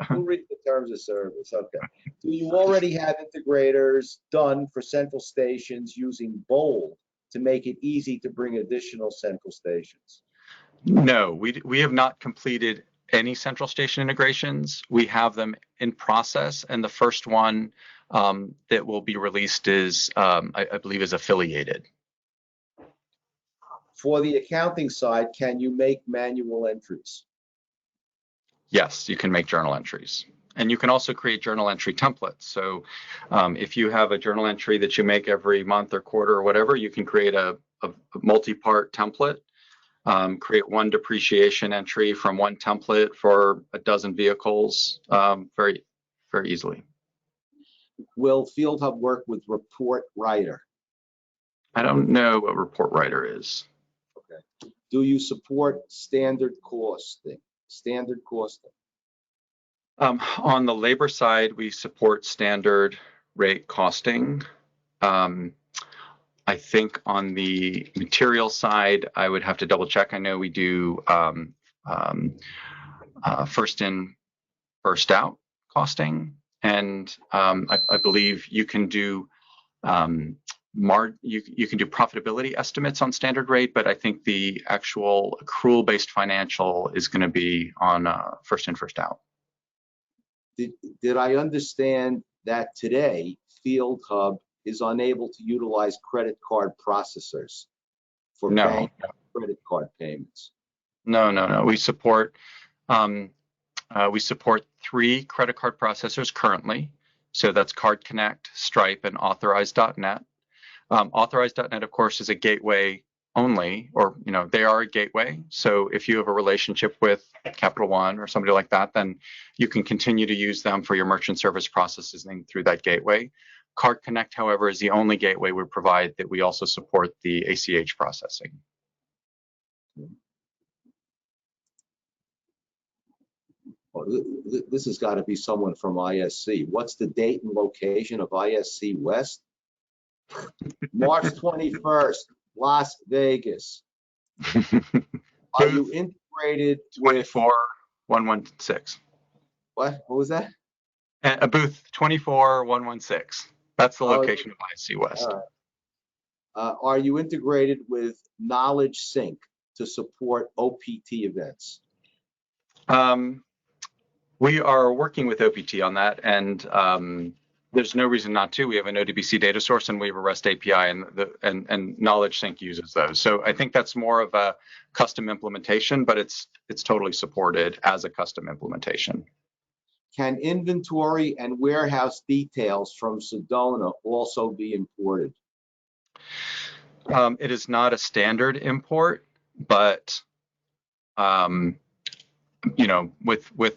Who reads the terms of service? Okay. Do you already have integrators done for central stations using Bold to make it easy to bring additional central stations? No, we have not completed any central station integrations. We have them in process, and the first one that will be released is, I believe, is affiliated. For the accounting side, can you make manual entries? Yes, you can make journal entries. And you can also create journal entry templates. So if you have a journal entry that you make every month or quarter or whatever, you can create a multi-part template, create one depreciation entry from one template for a dozen vehicles very, very easily. Will FieldHub work with Report Writer? I don't know what Report Writer is. Okay. Do you support standard costing? Standard costing. On the labor side, we support standard rate costing. I think on the material side, I would have to double check. I know we do first in, first out costing, and I believe you can do you can do profitability estimates on standard rate, but I think the actual accrual-based financial is going to be on first in, first out. Did I understand that today FieldHub is unable to utilize credit card processors for paying credit card payments? No. We support 3 credit card processors currently. So that's Card Connect, Stripe, and Authorize.net. Authorize.net, of course, is a gateway only, or they are a gateway. So if you have a relationship with Capital One or somebody like that, then you can continue to use them for your merchant service processing through that gateway. Card Connect, however, is the only gateway we provide that we also support the ACH processing. Oh, this has got to be someone from ISC. What's the date and location of ISC West? March 21st, Las Vegas. Are you integrated with 24116? What was that? A booth 24116. That's the location of ISC West. Are you integrated with Knowledge Sync to support OPT events? We are working with OPT on that, and there's no reason not to. We have an ODBC data source, and we have a REST API, and Knowledge Sync uses those. So I think that's more of a custom implementation, but it's totally supported as a custom implementation. Can inventory and warehouse details from Sedona also be imported? It is not a standard import, but with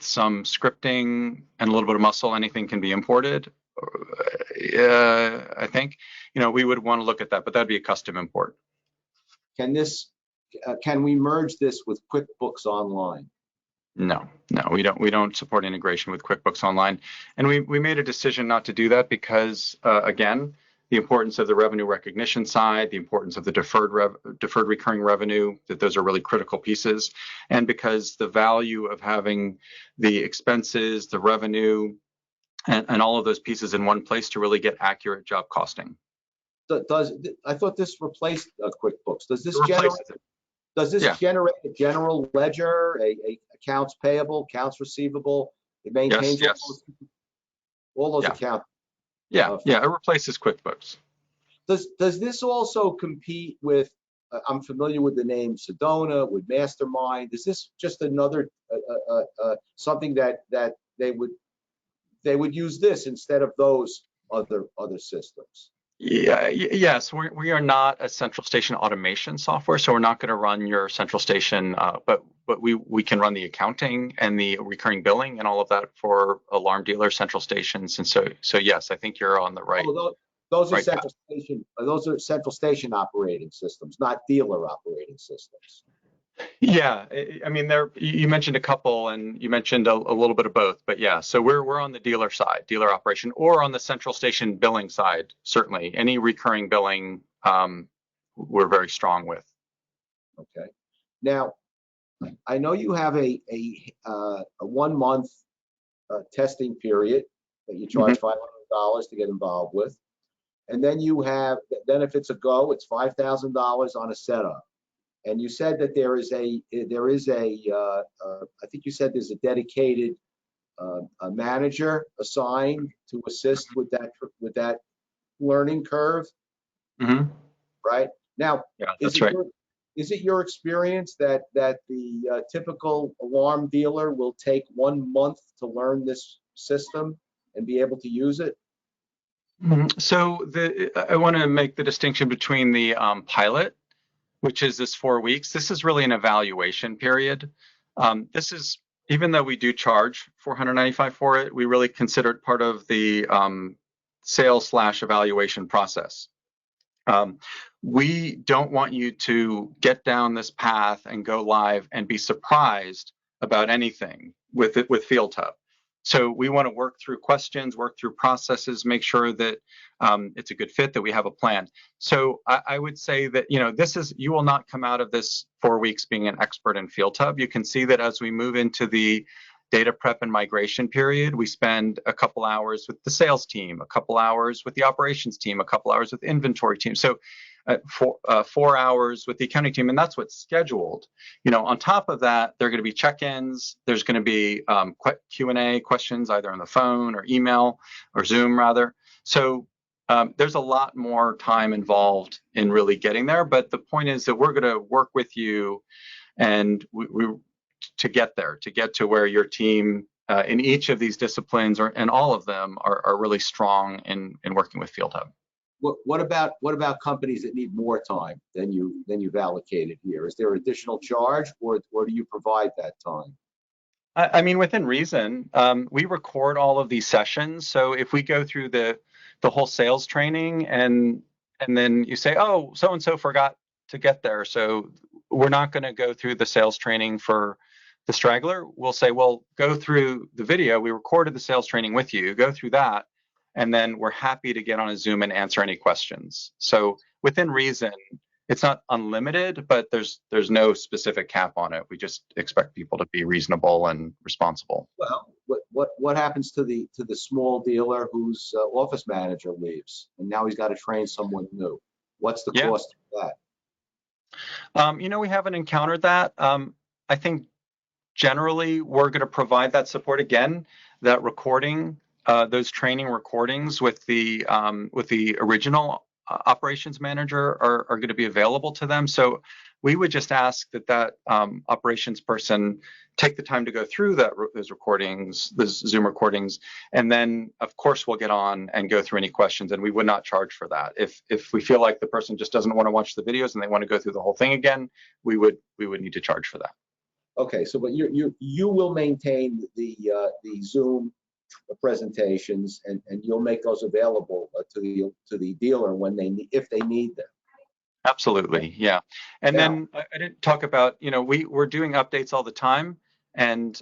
some scripting and a little bit of muscle, anything can be imported. I think we would want to look at that, but that'd be a custom import. Can we merge this with QuickBooks Online? No, we don't support integration with QuickBooks Online, and we made a decision not to do that because again, the importance of the revenue recognition side, the importance of the deferred recurring revenue, that those are really critical pieces, and because the value of having the expenses, the revenue, and all of those pieces in one place to really get accurate job costing. I thought this replaced QuickBooks. Does this generate a general ledger, a accounts payable, accounts receivable? It maintains all those accounts. Yeah, it replaces QuickBooks. Does this also compete with? I'm familiar with the name Sedona, with Mastermind. Is this just another something that they would use this instead of those other systems? Yes, we are not a central station automation software, so we're not going to run your central station, but we can run the accounting and the recurring billing and all of that for alarm dealer central stations. And so yes, I think you're on the right. Those are central station. Those are central station operating systems, not dealer operating systems. Yeah, I mean, you mentioned a couple, and you mentioned a little bit of both, but yeah, so we're on the dealer side, dealer operation, or on the central station billing side. Certainly, any recurring billing, we're very strong with. Okay. Now, I know you have a 1 month testing period that you charge $500 to get involved with, and then if it's a go, it's $5,000 on a setup. And you said that there is a I think you said there's a dedicated a manager assigned to assist with that learning curve, Mm-hmm. right? Now, Yeah, that's right. is it your experience that the typical alarm dealer will take 1 month to learn this system and be able to use it? So I want to make the distinction between the pilot, which is this 4 weeks. This is really an evaluation period. This is, even though we do charge $495 for it, we really consider it part of the sales/evaluation process. We don't want you to get down this path and go live and be surprised about anything with FieldHub. So we want to work through questions, work through processes, make sure that it's a good fit, that we have a plan. So I would say that, you will not come out of this 4 weeks being an expert in FieldHub. You can see that as we move into the data prep and migration period, we spend a couple hours with the sales team, a couple hours with the operations team, a couple hours with the inventory team. So 4 hours with the accounting team, and that's what's scheduled. On top of that, there are going to be check-ins. There's going to be Q&A questions, either on the phone or email or Zoom rather. So there's a lot more time involved in really getting there. But the point is that we're going to work with you, and we to get there, to get to where your team in each of these disciplines and all of them are really strong in working with FieldHub. What about companies that need more time than you've allocated here? Is there additional charge, or do you provide that time? I mean, within reason. We record all of these sessions, so if we go through the whole sales training and then you say, oh, so and so forgot to get there, so we're not going to go through the sales training for the straggler, we'll say, well, go through the video. We recorded the sales training with you. Go through that. And then we're happy to get on a Zoom and answer any questions. So within reason, it's not unlimited, but there's no specific cap on it. We just expect people to be reasonable and responsible. Well, what happens to the small dealer whose office manager leaves and now he's got to train someone new? What's the cost of that? We haven't encountered that. I think generally we're going to provide that support again, that recording. Those training recordings with the original operations manager are going to be available to them. So we would just ask that operations person take the time to go through those recordings, those Zoom recordings, and then of course we'll get on and go through any questions. And we would not charge for that. If we feel like the person just doesn't want to watch the videos and they want to go through the whole thing again, we would need to charge for that. Okay, so but you will maintain the Zoom presentations and you'll make those available to the dealer if they need them. Absolutely, yeah. And then I didn't talk about, we're doing updates all the time, and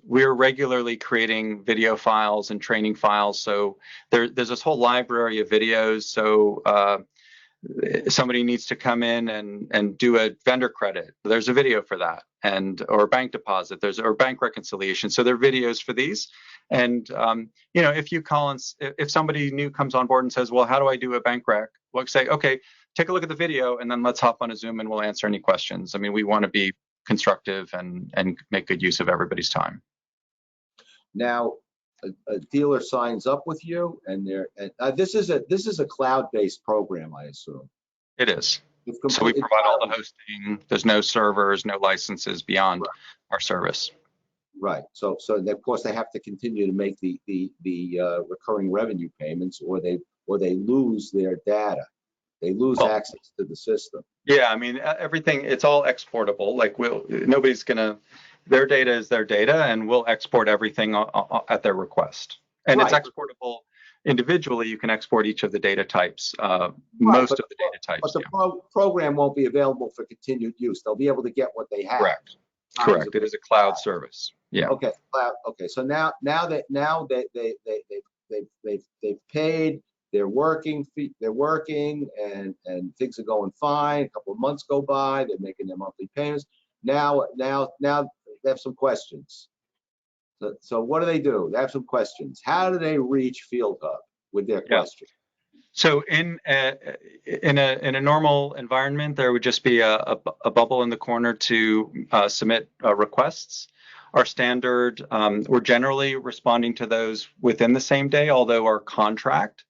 we're regularly creating video files and training files. So there's this whole library of videos. So somebody needs to come in and do a vendor credit, there's a video for that, or bank deposit, or bank reconciliation. So there are videos for these. And if you call and if somebody new comes on board and says, well, how do I do a bank rec? We'll say, okay, take a look at the video and then let's hop on a Zoom and we'll answer any questions. I mean, we want to be constructive and make good use of everybody's time. Now, a dealer signs up with you, and this is a cloud-based program, I assume. It is. So we provide all the hosting. There's no servers, no licenses beyond our service. Right. So of course they have to continue to make the recurring revenue payments, or they lose their data. They lose access to the system. Yeah, I mean everything. It's all exportable. Like nobody's gonna. Their data is their data, and we'll export everything at their request. And it's exportable individually. You can export each of the data types, most of the data types. But the program won't be available for continued use. They'll be able to get what they have. Correct. It is a cloud service. Yeah. Okay. Cloud. Okay. So now they've paid. They're working, and things are going fine. A couple of months go by. They're making their monthly payments. Now they have some questions. So what do? They have some questions. How do they reach FieldHub with their question? So in a normal environment, there would just be a bubble in the corner to submit requests. Our standard, we're generally responding to those within the same day, although our contract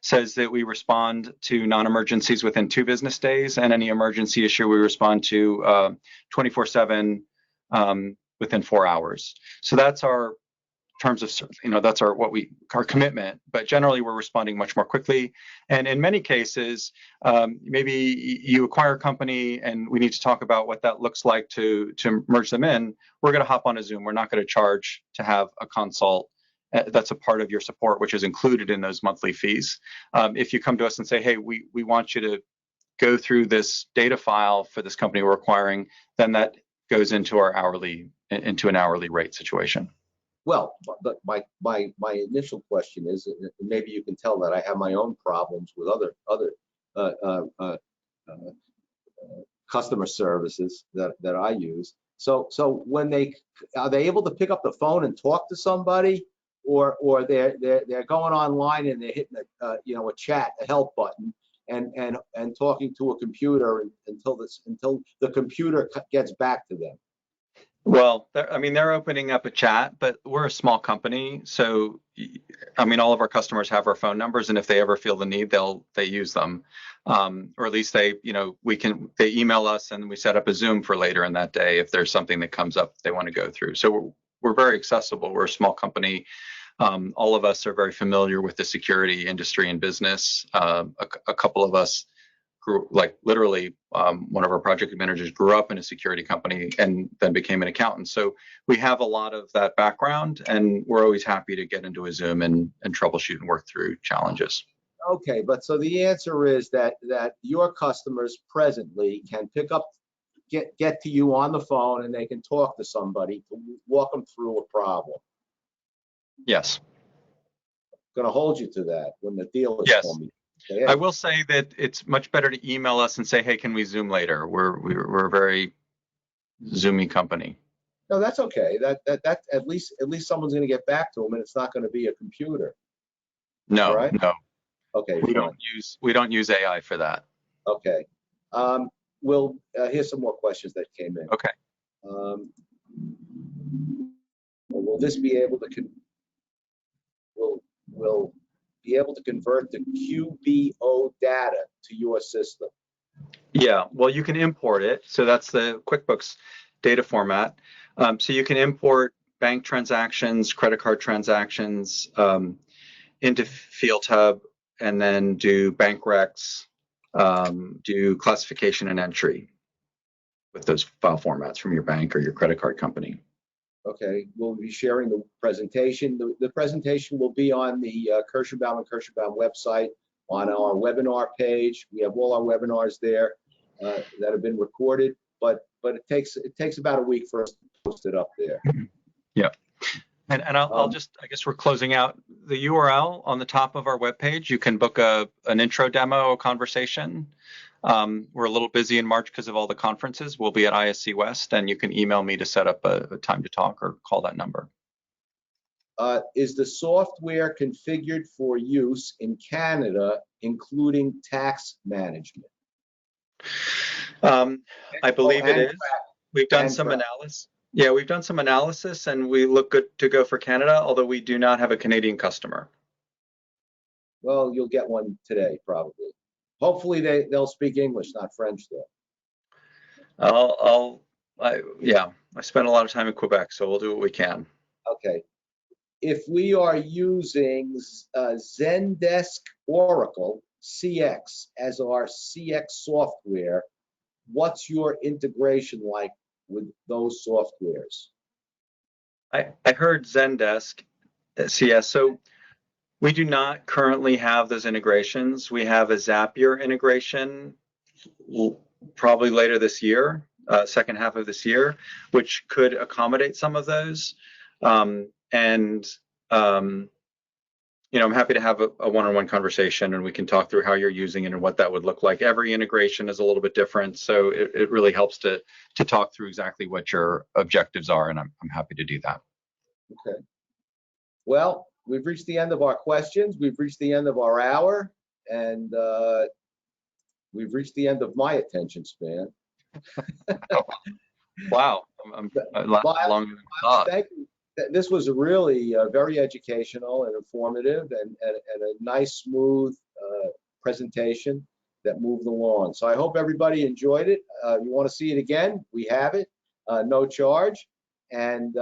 says that we respond to non-emergencies within 2 business days, and any emergency issue we respond to 24/7 within 4 hours. So that's our terms of, that's our commitment, but generally we're responding much more quickly. And in many cases, maybe you acquire a company and we need to talk about what that looks like to merge them in. We're going to hop on a Zoom. We're not going to charge to have a consult. That's a part of your support, which is included in those monthly fees. If you come to us and say, hey, we want you to go through this data file for this company we're acquiring, then that goes into an hourly rate situation. Well, but my initial question is, and maybe you can tell that I have my own problems with other customer services that I use. So when are they able to pick up the phone and talk to somebody, or they're going online and they're hitting a chat, a help button, and talking to a computer until the computer gets back to them? Well, they're opening up a chat, but we're a small company, so all of our customers have our phone numbers, and if they ever feel the need, they use them, or at least they email us and we set up a Zoom for later in that day if there's something that comes up they want to go through. So we're very accessible. We're a small company. All of us are very familiar with the security industry and business. A couple of us literally, one of our project managers grew up in a security company and then became an accountant. So we have a lot of that background, and we're always happy to get into a Zoom and troubleshoot and work through challenges. Okay, but so the answer is that your customers presently can get to you on the phone, and they can talk to somebody to walk them through a problem. Yes. Going to hold you to that when the deal is yes. for me. I will say that it's much better to email us and say, hey, can we Zoom later? We're a very Zoomy company. No, that's okay. That at least someone's going to get back to them, and it's not going to be a computer. No, right? No. Okay. We don't use AI for that. Okay. Here's some more questions that came in. Okay. Will this be able to will be able to convert the QBO data to your system? Yeah, well, you can import it. So that's the QuickBooks data format. So you can import bank transactions, credit card transactions into FieldHub, and then do bank recs, do classification and entry with those file formats from your bank or your credit card company. Okay, we'll be sharing the presentation. The presentation will be on the Kirschenbaum and Kirschenbaum website on our webinar page. We have all our webinars there that have been recorded, but it takes about a week for us to post it up there. Yeah, and I'll just, I guess we're closing out the URL on the top of our webpage. You can book an intro demo, a conversation. We're a little busy in March because of all the conferences. We'll be at ISC West, and you can email me to set up a time to talk or call that number. Is the software configured for use in Canada, including tax management? I believe it is. We've done some analysis. Yeah, we've done some analysis, and we look good to go for Canada, although we do not have a Canadian customer. Well, you'll get one today, probably. Hopefully they'll speak English, not French, though. I spent a lot of time in Quebec, so we'll do what we can. Okay. If we are using Zendesk Oracle CX as our CX software, what's your integration like with those softwares? I heard Zendesk CS. So we do not currently have those integrations. We have a Zapier integration probably later this year, second half of this year, which could accommodate some of those. I'm happy to have a one-on-one conversation, and we can talk through how you're using it and what that would look like. Every integration is a little bit different, so it really helps to talk through exactly what your objectives are, and I'm happy to do that. Okay. Well, we've reached the end of our questions. We've reached the end of our hour, and we've reached the end of my attention span. Wow, I'm a lot longer than I thought. Thank you. This was really very educational and informative, and a nice, smooth presentation that moved along. So I hope everybody enjoyed it. You want to see it again? We have it, no charge, and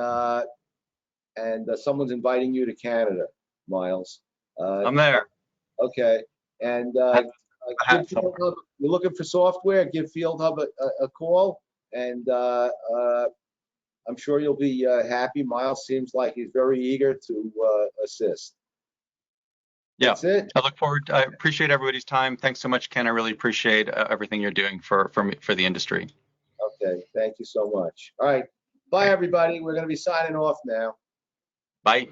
someone's inviting you to Canada, Miles. I'm there. Okay, and give FieldHub, you're looking for software, give FieldHub a call, and I'm sure you'll be happy. Miles seems like he's very eager to assist. Yeah, That's it. I look forward. I appreciate everybody's time. Thanks so much, Ken. I really appreciate everything you're doing for the industry. Okay, thank you so much. All right, bye everybody. We're going to be signing off now. Bye.